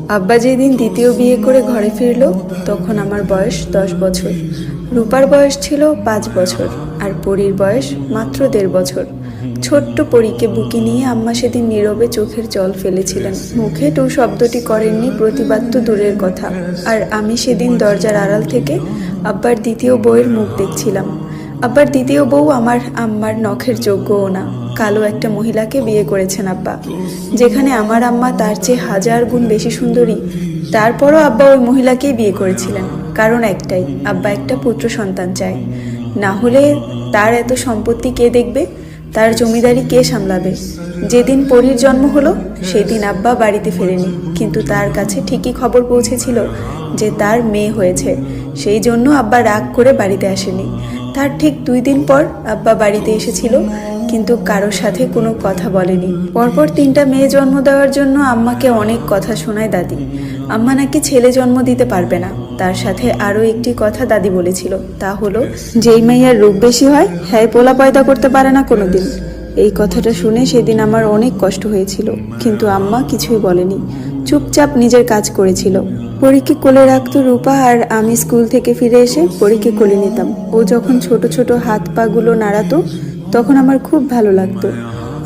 আব্বা যেদিন দ্বিতীয় বিয়ে করে ঘরে ফিরল তখন আমার বয়স 10 বছর। রূপার বয়স ছিল 5 বছর আর পরীর বয়স মাত্র 1.5 বছর। ছোট্ট পরীকে বুকে নিয়ে আম্মা সেদিন নীরবে চোখের জল ফেলেছিলেন। মুখে টু শব্দটি করেননি, প্রতিবাদ তো দূরের কথা। আর আমি সেদিন দরজার আড়াল থেকে আব্বার দ্বিতীয় বউয়ের মুখ দেখছিলাম। আব্বার দ্বিতীয় বউ আমার আম্মার নখের যোগ্যও না, কালো একটা মহিলাকে বিয়ে করেছেন আব্বা। যেখানে আমার আম্মা তার চেয়ে 1000 গুণ বেশি সুন্দরী, তারপরও আব্বা ওই মহিলাকেই বিয়ে করেছিলেন। কারণ একটাই, আব্বা একটা পুত্র সন্তান চায়। না হলে তার এত সম্পত্তি কে দেখবে, তার জমিদারি কে সামলাবে? যেদিন পরীর জন্ম হলো সেদিন আব্বা বাড়িতে ফেরেনি, কিন্তু তার কাছে ঠিকই খবর পৌঁছেছিল যে তার মেয়ে হয়েছে। সেই জন্য আব্বা রাগ করে বাড়িতে আসেনি। তার ঠিক 2 দিন পর আব্বা বাড়িতে এসেছিল, কিন্তু কারোর সাথে কোনো কথা বলেনি। পরপর 3টা মেয়ে জন্ম দেওয়ার জন্য আম্মাকে অনেক কথা শোনায় দাদি। আম্মা নাকি ছেলে জন্ম দিতে পারবে না। তার সাথে আরও একটি কথা দাদি বলেছিল, তা হলো যেই মেয়ের রূপ বেশি হয় হ্যাঁ পোলা পয়দা করতে পারে না কোনোদিন। এই কথাটা শুনে সেদিন আমার অনেক কষ্ট হয়েছিল, কিন্তু আম্মা কিছুই বলেনি, চুপচাপ নিজের কাজ করেছিল। পরীকে কোলে রাখতো রূপা, আর আমি স্কুল থেকে ফিরে এসে পরীকে কোলে নিতাম। ও যখন ছোট ছোট হাত পা গুলো নাড়াতো তখন আমার খুব ভালো লাগতো।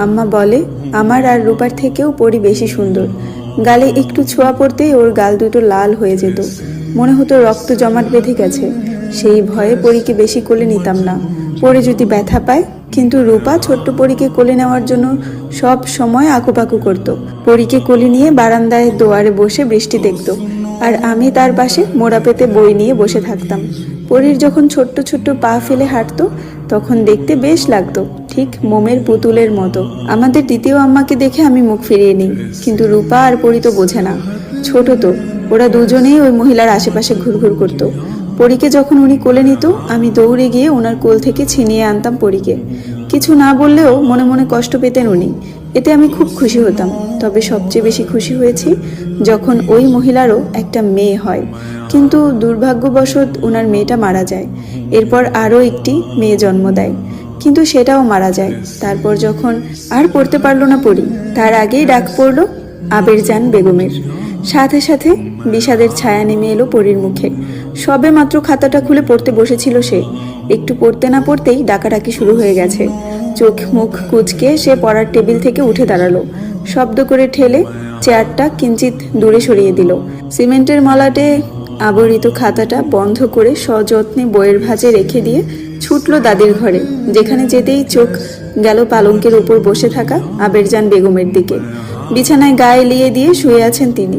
আম্মা বলে আমার আর রূপার থেকেও পরী বেশি সুন্দর। গালে একটু ছোঁয়া পড়তেই ওর গাল দুটো লাল হয়ে যেত, মনে হতো রক্ত জমাট বেঁধে গেছে। সেই ভয়ে পরীকে বেশি কোলে নিতাম না, পরে যদি ব্যথা পায়। কিন্তু রূপা ছোট্ট পরীকে কোলে নেওয়ার জন্য সব সময় আকুপাকু করতো। পরীকে কোলে নিয়ে বারান্দায় দোয়ারে বসে বৃষ্টি দেখতো, আর আমি তার পাশে মোড়া পেতে বই নিয়ে বসে থাকতাম। পরীর যখন ছোট্ট ছোট্ট পা ফেলে হাঁটতো তখন দেখতে বেশ লাগতো, ঠিক মোমের পুতুলের মতো। আমাদের দ্বিতীয় আম্মাকে দেখে আমি মুখ ফিরিয়ে নিই, কিন্তু রূপা আর পরী তো বোঝে না, ছোট তো। ওরা দুজনেই ওই মহিলার আশেপাশে ঘুরঘুর করতো। পরীকে যখন উনি কোলে নিত আমি দৌড়ে গিয়ে ওনার কোল থেকে ছিনিয়ে আনতাম পরীকে। কিছু না বললেও মনে মনে কষ্ট পেতেন উনি, এতে আমি খুব খুশি হতাম। তবে সবচেয়ে বেশি খুশি হয়েছি যখন ওই মহিলারও একটা মেয়ে হয়, কিন্তু দুর্ভাগ্যবশত ওনার মেয়েটা মারা যায়। এরপর আরও একটি মেয়ে জন্ম দেয়, কিন্তু সেটাও মারা যায়। তারপর যখন আর পড়তে পারলো না পরী, তার আগেই ডাক পড়লো আবেরজান বেগমের। সাথে সাথে বিষাদের ছায়া নেমে এলো পরীর মুখে। সবে মাত্র খাতাটা খুলে পড়তে বসেছিল সে, একটু পড়তে না পড়তেই ডাকাডাকি শুরু হয়ে গেছে। চোখ মুখ কুঁচকে সে পড়ার টেবিল থেকে উঠে দাঁড়ালো, শব্দ করে ঠেলে চেয়ারটা কিঞ্চিত দূরে সরিয়ে দিল। সিমেন্টের মলাটে আবরিত খাতাটা বন্ধ করে সযত্নে বইয়ের ভাঁজে রেখে দিয়ে ছুটলো দাদির ঘরে, যেখানে যেতেই চোখ গেল পালঙ্কের উপর বসে থাকা আবেরজান বেগমের দিকে। বিছানায় গায়ে লিয়ে দিয়ে শুয়ে আছেন তিনি।